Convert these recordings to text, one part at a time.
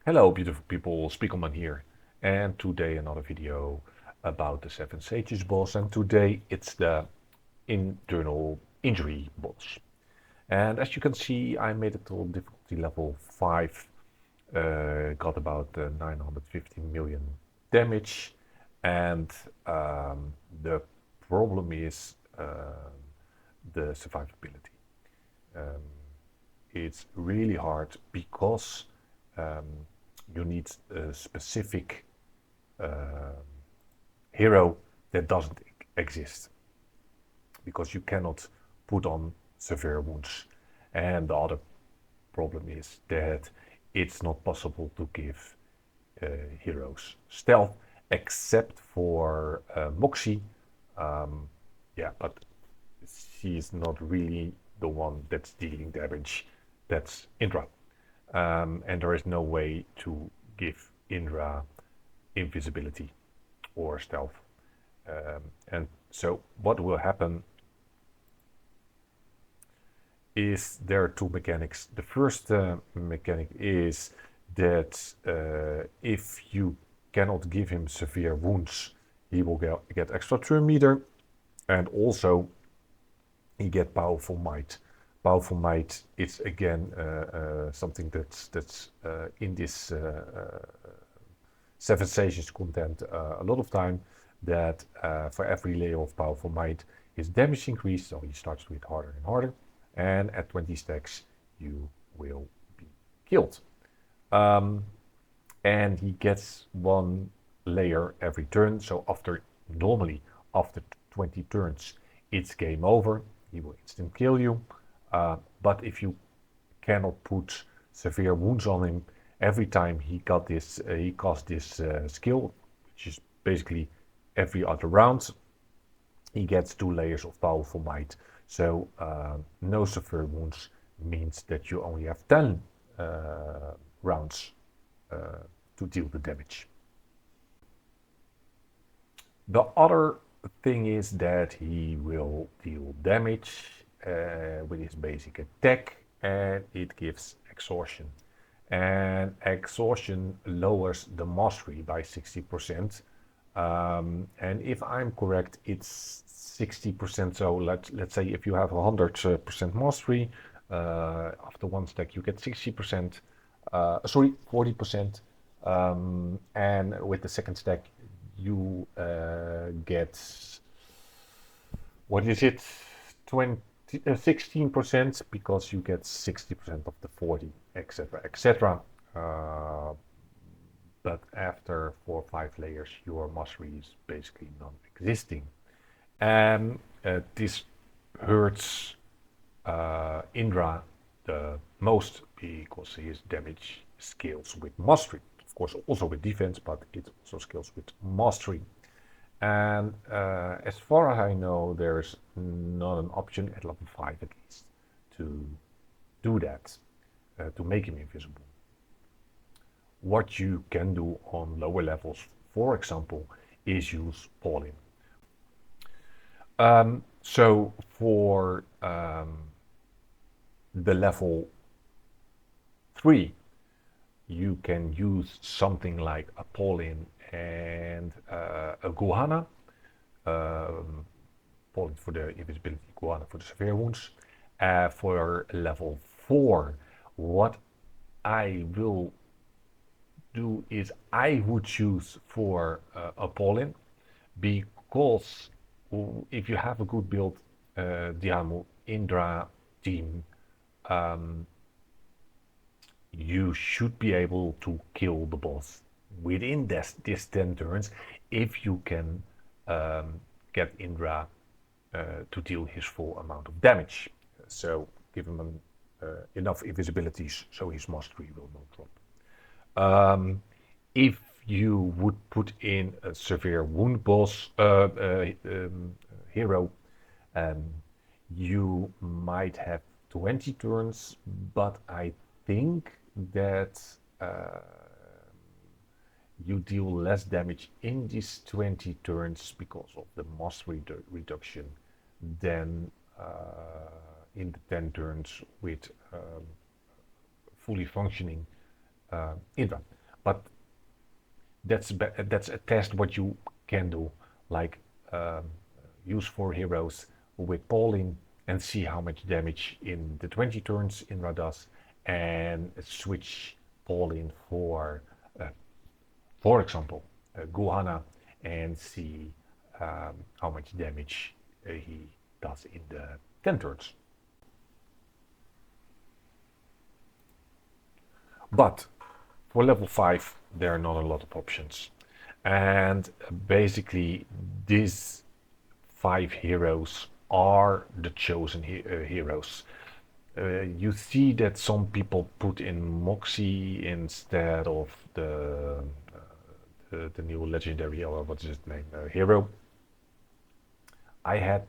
Hello, beautiful people. Spiegelman here, and today another video about the Seven Sages boss. And today it's the internal injury boss. And as you can see, I made it to difficulty level 5, got about 950 million damage, and the problem is the survivability. Um, it's really hard because um, you need a specific uh, hero that doesn't exist because you cannot put on severe wounds. And the other problem is that it's not possible to give heroes stealth except for Moxie. Um, yeah, but she is not really the one that's dealing damage. That's Indra. And there is no way to give Indra invisibility or stealth. And so what will happen is there are two mechanics. The first mechanic is that if you cannot give him severe wounds, he will get extra turn meter, and also he get powerful might. Powerful might is again something that's in this Seven Sages content a lot of time, that for every layer of powerful might his damage increase, so he starts to hit harder and harder, and at 20 stacks you will be killed. Um, and he gets one layer every turn, so normally after 20 turns it's game over, he will instant kill you. But if you cannot put severe wounds on him, every time he casts this skill, which is basically every other round, he gets 2 layers of powerful might. So no severe wounds means that you only have 10 rounds to deal the damage. The other thing is that he will deal damage with his basic attack, and it gives exhaustion. And exhaustion lowers the mastery by 60%. And if I'm correct, it's 60%. So let's say if you have 100% mastery, after one stack you get 60%, sorry, 40%. And with the second stack, you get, what is it, 20, 16%, because you get 60% of the 40, etc., etc. But after 4 or 5 layers, your mastery is basically non-existing. And this hurts Indra the most because his damage scales with mastery. Of course, also with defense, but it also scales with mastery. And as far as I know, there's not an option at level 5 at least to do that, to make him invisible. What you can do on lower levels, for example, is use Pauline. So for the level 3, you can use something like a Pauline and a Guhana. Pauline for the invisibility, Guhana for the severe wounds. For level 4, what I will do is I would choose for a Pauline, because if you have a good build Diamo Indra team, you should be able to kill the boss within this 10 turns if you can get Indra to deal his full amount of damage. So give him enough invisibility so his mastery will not drop. If you would put in a severe wound boss hero, you might have 20 turns, but I think that you deal less damage in these 20 turns because of the mastery reduction than in the 10 turns with fully functioning Indra. But that's a test what you can do, like um, use 4 heroes with Pauline and see how much damage in the 20 turns Indra does, and switch Pauline uh, for example, Guhana, and see how much damage he does in the 10 turns. But for level 5, there are not a lot of options. And basically, these 5 heroes are the chosen heroes. You see that some people put in Moxie instead of the new legendary, or what is his name, hero. I had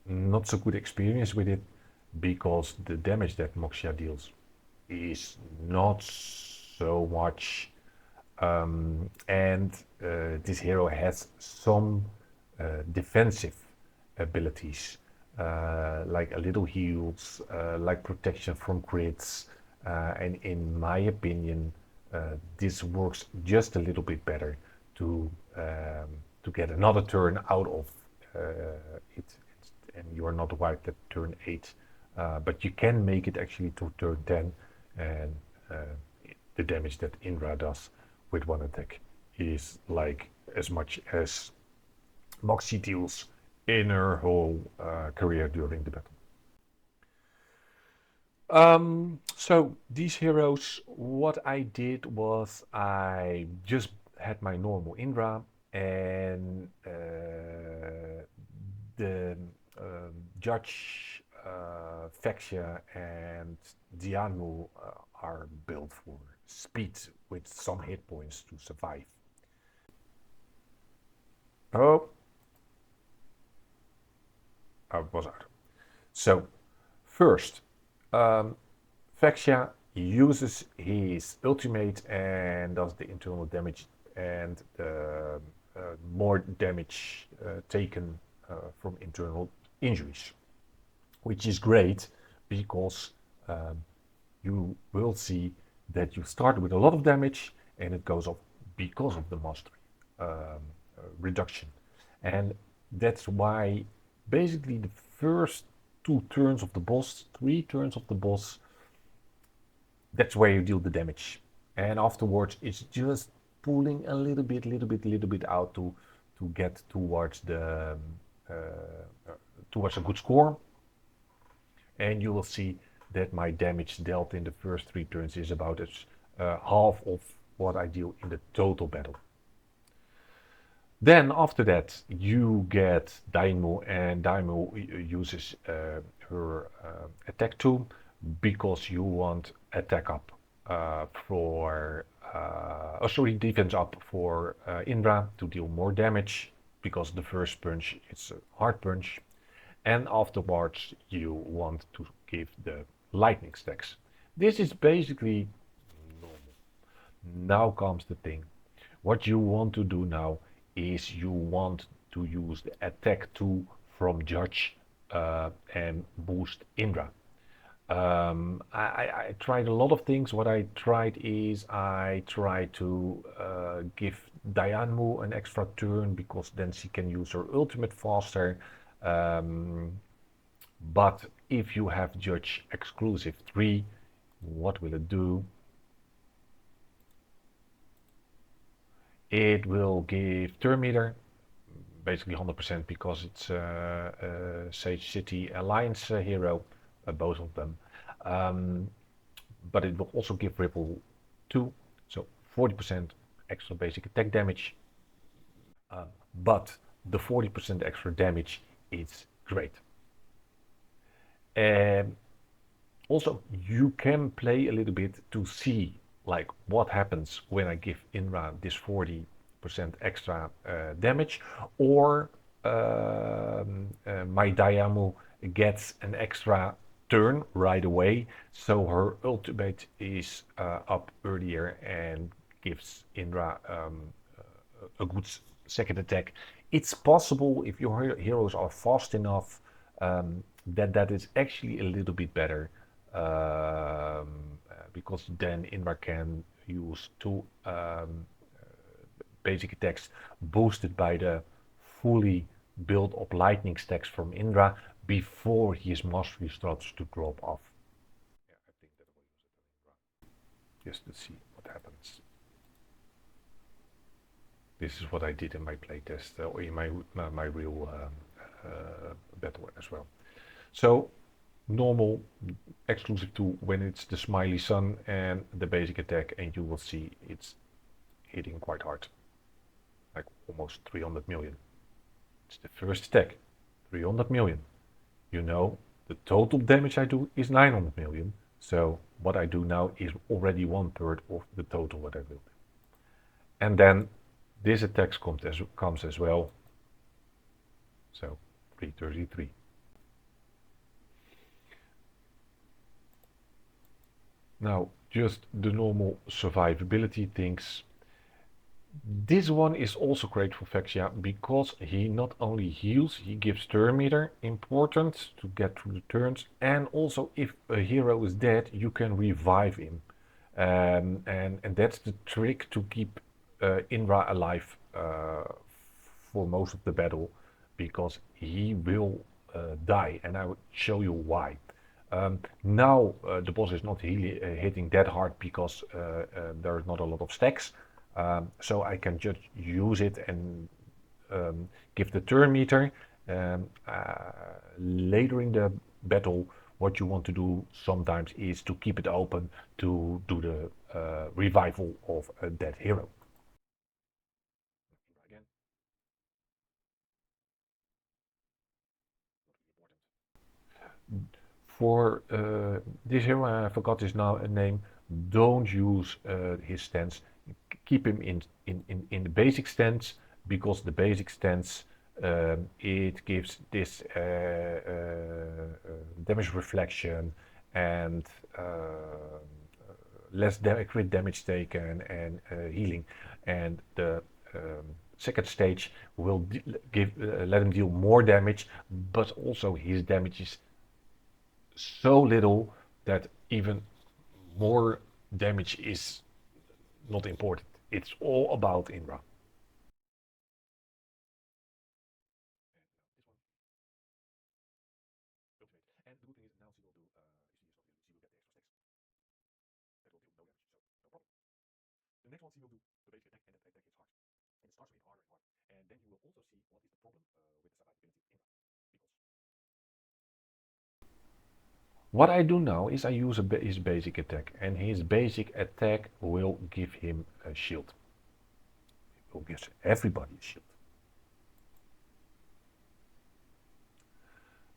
not so good experience with it because the damage that Moxia deals is not so much, and this hero has some defensive abilities, like a little heals, like protection from crits, and in my opinion, this works just a little bit better to get another turn out of it, and you are not wiped at turn 8. But you can make it actually to turn 10, and uh, the damage that Indra does with one attack is like as much as Moxie deals in her whole career during the battle. So these heroes, what I did was I just had my normal Indra, and the Judge, Fexia, and Dianu are built for speed with some hit points to survive. Oh, I was out. So, first, Fexia uses his ultimate and does the internal damage and the more damage taken from internal injuries, which is great because you will see that you start with a lot of damage and it goes up because of the mastery reduction. And that's why basically the first 2 turns of the boss, 3 turns of the boss, that's where you deal the damage. And afterwards, it's just pulling a little bit out to get towards the towards a good score. And you will see that my damage dealt in the first 3 turns is about half of what I deal in the total battle. Then after that, you get Daimyo, and Daimyo uses her attack tool because you want attack up for, sorry, defense up for Indra to deal more damage because the first punch is a hard punch, and afterwards you want to give the lightning stacks. This is basically normal. Now comes the thing. What you want to do now is you want to use the attack 2 from Judge and boost Indra. I tried a lot of things. What I tried is I tried to give Dianmu an extra turn because then she can use her ultimate faster. But if you have Judge exclusive 3, what will it do? It will give turn meter, basically 100% because it's a Sage City Alliance hero, both of them. But it will also give Ripple 2, so 40% extra basic attack damage. But the 40% extra damage is great. Also, you can play a little bit to see like what happens when I give Indra this 40% extra damage, or my Diamu gets an extra turn right away, so her ultimate is up earlier and gives Indra a good second attack. It's possible if your heroes are fast enough that is actually a little bit better. because then Indra can use two basic attacks boosted by the fully built up lightning stacks from Indra before his mastery starts to drop off. Yeah, I think that will use it on Indra. Just to see what happens. This is what I did in my playtest or in my real battle as well. So normal, exclusive to when it's the smiley sun and the basic attack, and you will see it's hitting quite hard, like almost 300 million. It's the first attack, 300 million. You know, the total damage I do is 900 million. So what I do now is already 1/3 of the total what I will do. And then this attack comes as well. So 333. Now, just the normal survivability things. This one is also great for Vexia because he not only heals, he gives turn meter, important to get through the turns, and also if a hero is dead, you can revive him. And that's the trick to keep Indra alive for most of the battle, because he will die, and I will show you why. Now the boss is not hitting that hard because there's not a lot of stacks, so I can just use it and give the turn meter. Later in the battle, what you want to do sometimes is to keep it open to do the revival of a dead hero. Again. For this hero, I forgot his name. Don't use his stance. Keep him in the basic stance, because the basic stance it gives this damage reflection and less crit damage taken and healing. And the second stage will let him deal more damage, but also his damage is so little that even more damage is not important. It's all about Indra. And the good thing is now she will do, she will get the extra stacks. That will deal no damage, so no problem. The next one she will do the basic attack, and that attack hits hard. And it starts with harder and harder. And then you will also see what is the problem with the survivability of Indra. Because what I do now is I use his basic attack, and his basic attack will give him a shield. It will give everybody a shield.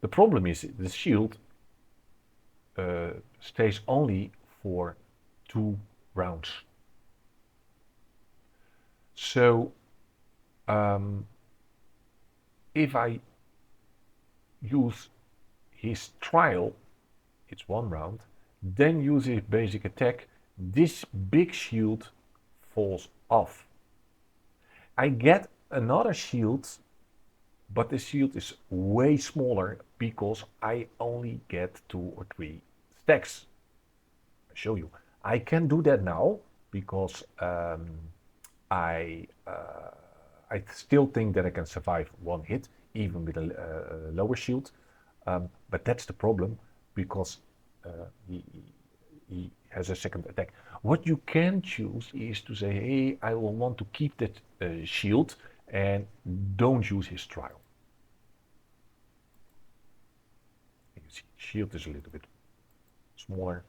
The problem is the shield stays only for 2 rounds. So if I use his trial, it's 1 round, then use his basic attack, this big shield falls off. I get another shield, but the shield is way smaller because I only get 2 or 3 stacks. I'll show you. I can do that now because I still think that I can survive 1 hit even with a lower shield, but that's the problem because he has a second attack. What you can choose is to say, hey, I will want to keep that shield and don't use his trial. You see, shield is a little bit smaller.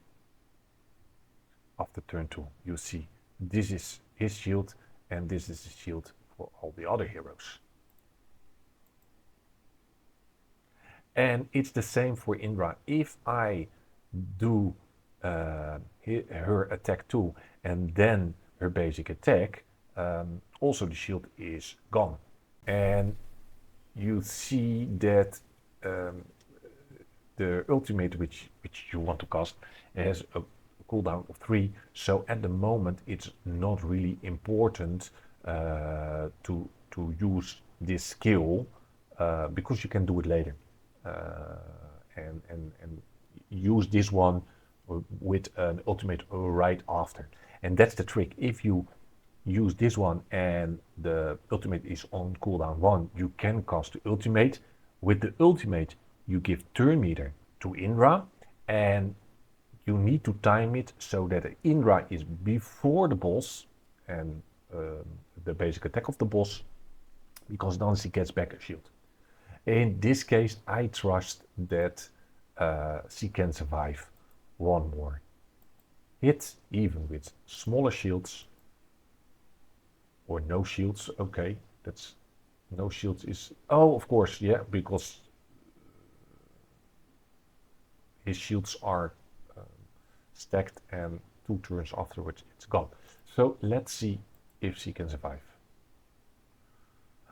After turn 2, you see this is his shield and this is the shield for all the other heroes. And it's the same for Indra. If I do her attack 2 and then her basic attack, also the shield is gone. And you see that the ultimate which you want to cast has a cooldown of 3, so at the moment it's not really important to use this skill because you can do it later and use this one with an ultimate right after. And that's the trick. If you use this one and the ultimate is on cooldown 1, you can cast the ultimate. With the ultimate, you give turn meter to Indra, and you need to time it so that the Indra is before the boss and the basic attack of the boss, because then she gets back a shield. In this case, I trust that she can survive one more hit, even with smaller shields or no shields. Okay, that's no shields is, oh, of course, yeah, because his shields are stacked and 2 turns afterwards it's gone. So let's see if she can survive.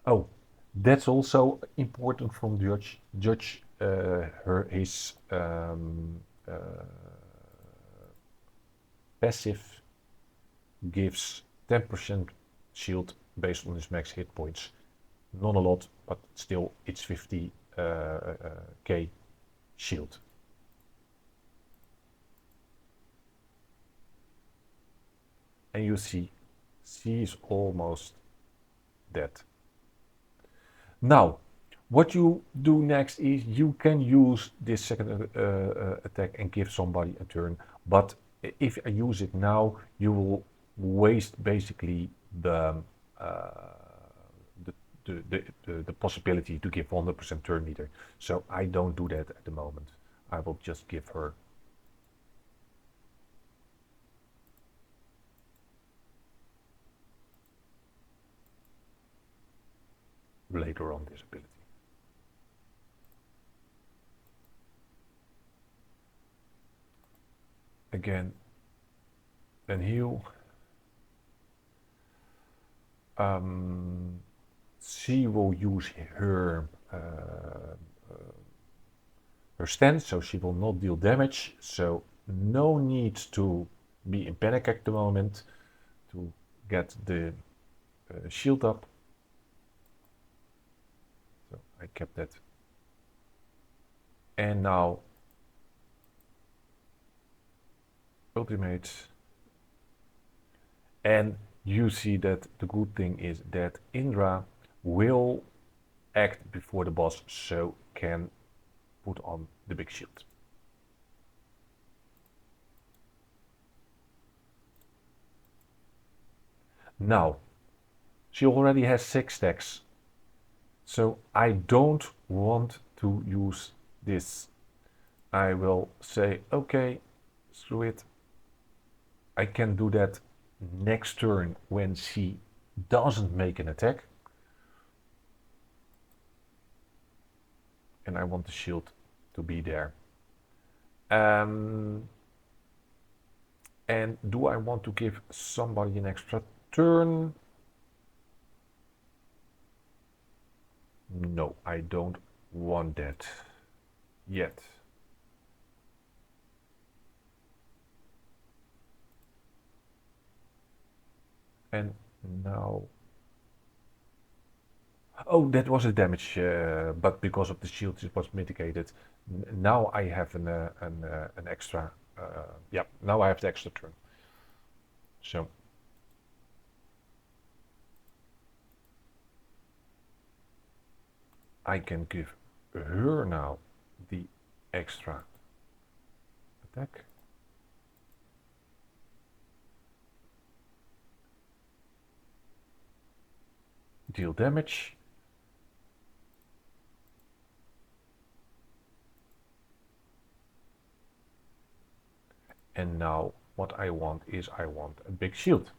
Oh, that's also important from judge his passive gives 10% shield based on his max hit points. Not a lot, but still it's 50k shield. And you see, she is almost dead. Now, what you do next is you can use this second attack and give somebody a turn. But if I use it now, you will waste basically the possibility to give 100% turn meter. So I don't do that at the moment. I will just give her later on this ability. Again, then heal. She will use her her stance, so she will not deal damage. So no need to be in panic at the moment to get the shield up. So I kept that. And now ultimate. And you see that the good thing is that Indra will act before the boss, so can put on the big shield. Now, she already has 6 stacks, so I don't want to use this. I will say, okay, screw it. I can do that next turn when she doesn't make an attack. And I want the shield to be there. And do I want to give somebody an extra turn? No, I don't want that yet. And now, oh, that was a damage, but because of the shield it was mitigated. Now I have an extra, yeah, now I have the extra turn. So I can give her now the extra attack. Deal damage. And now what I want is I want a big shield.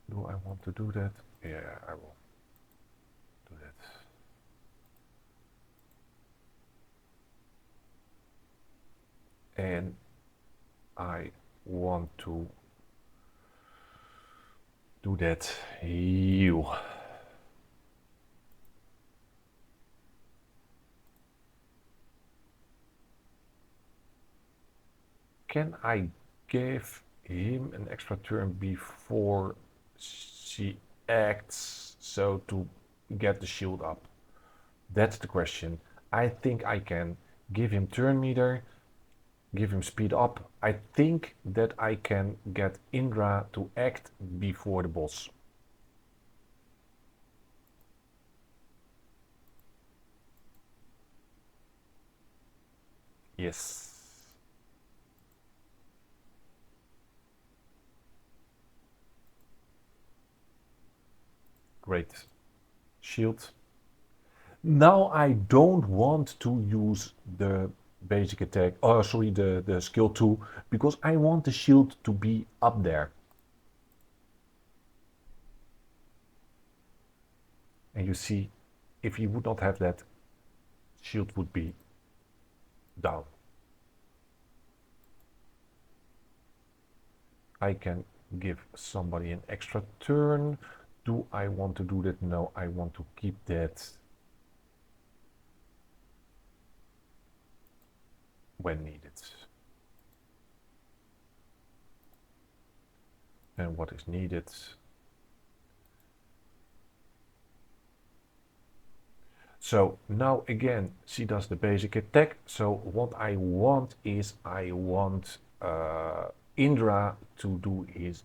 Do I want to do that? Yeah, I will do that. And I want to do that heal. Can I give him an extra turn before she acts, so to get the shield up? That's the question. I think I can give him turn meter, give him speed up. I think that I can get Indra to act before the boss. Yes. Great. Shield. Now I don't want to use the basic attack, oh sorry, the skill 2, because I want the shield to be up there. And you see, if you would not have that, shield would be down. I can give somebody an extra turn. Do I want to do that? No, I want to keep that when needed. And what is needed? So now again, she does the basic attack. So what I want is I want Indra to do his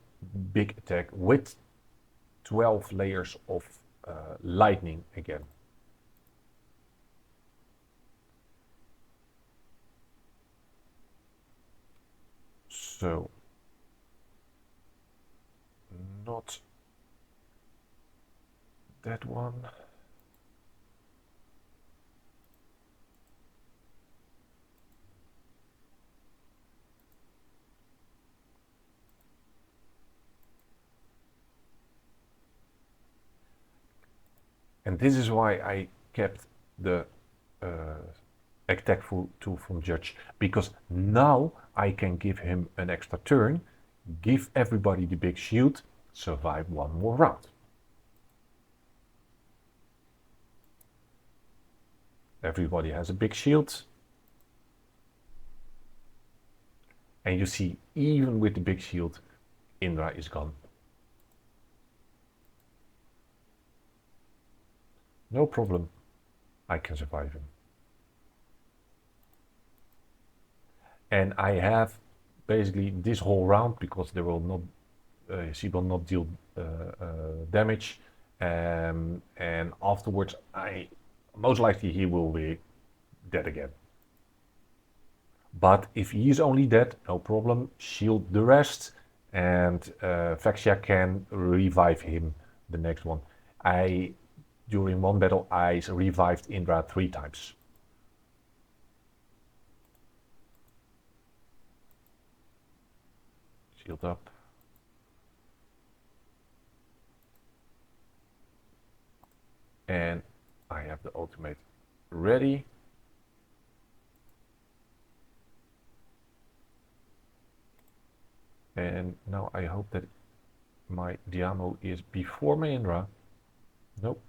big attack with 12 layers of lightning again. So not that one. And this is why I kept the attack tool from Judge, because now I can give him an extra turn, give everybody the big shield, survive one more round. Everybody has a big shield. And you see, even with the big shield, Indra is gone. No problem, I can survive him. And I have basically this whole round, because they will not, she will not deal damage, and afterwards most likely he will be dead again. But if he is only dead, no problem, shield the rest, and Vexia can revive him the next one. During one battle, I revived Indra 3 times. Shield up. And I have the ultimate ready. And now I hope that my Diamo is before my Indra. Nope.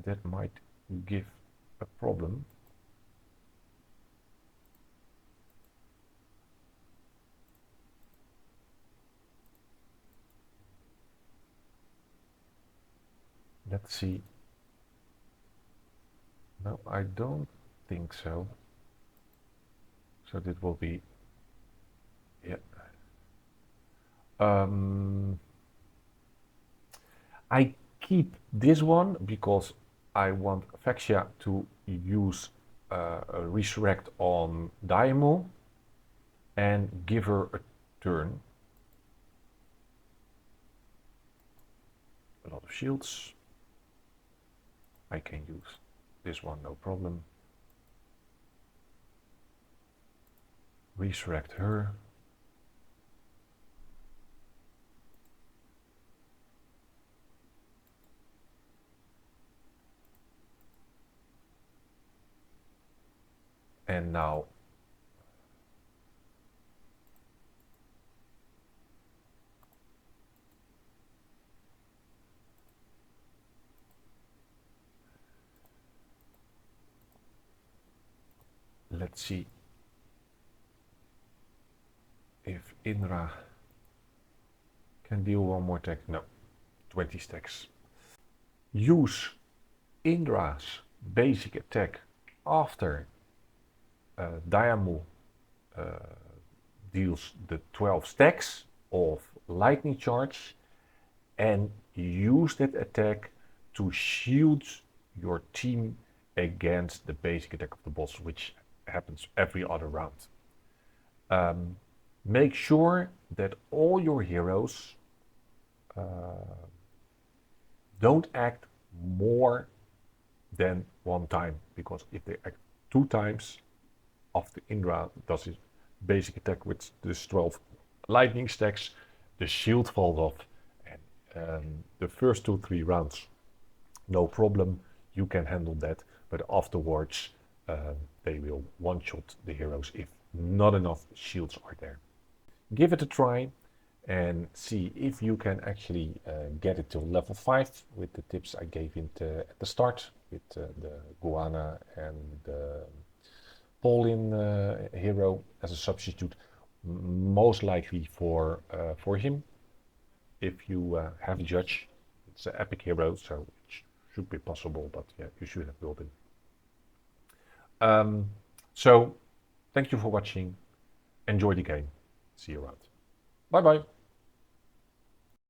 That might give a problem. Let's see. No, I don't think so. So this will be, yeah. I keep this one because I want Vexia to use a resurrect on Daimon and give her a turn. A lot of shields. I can use this one, no problem. Resurrect her. And now let's see. Indra can deal one more attack. No, 20 stacks. Use Indra's basic attack after Diamu deals the 12 stacks of lightning charge, and use that attack to shield your team against the basic attack of the boss, which happens every other round. Make sure that all your heroes don't act more than one time, because if they act 2 times after Indra does his basic attack with this 12 lightning stacks, the shield falls off, and the first 2-3 rounds, no problem, you can handle that, but afterwards they will one-shot the heroes if not enough shields are there. Give it a try and see if you can actually get it to level 5 with the tips I gave at the start, with the Guana and the Paulin hero as a substitute, most likely for him. If you have a judge, it's an epic hero, so it should be possible, but yeah, you should have built it. So, thank you for watching. Enjoy the game. See you around. Bye bye.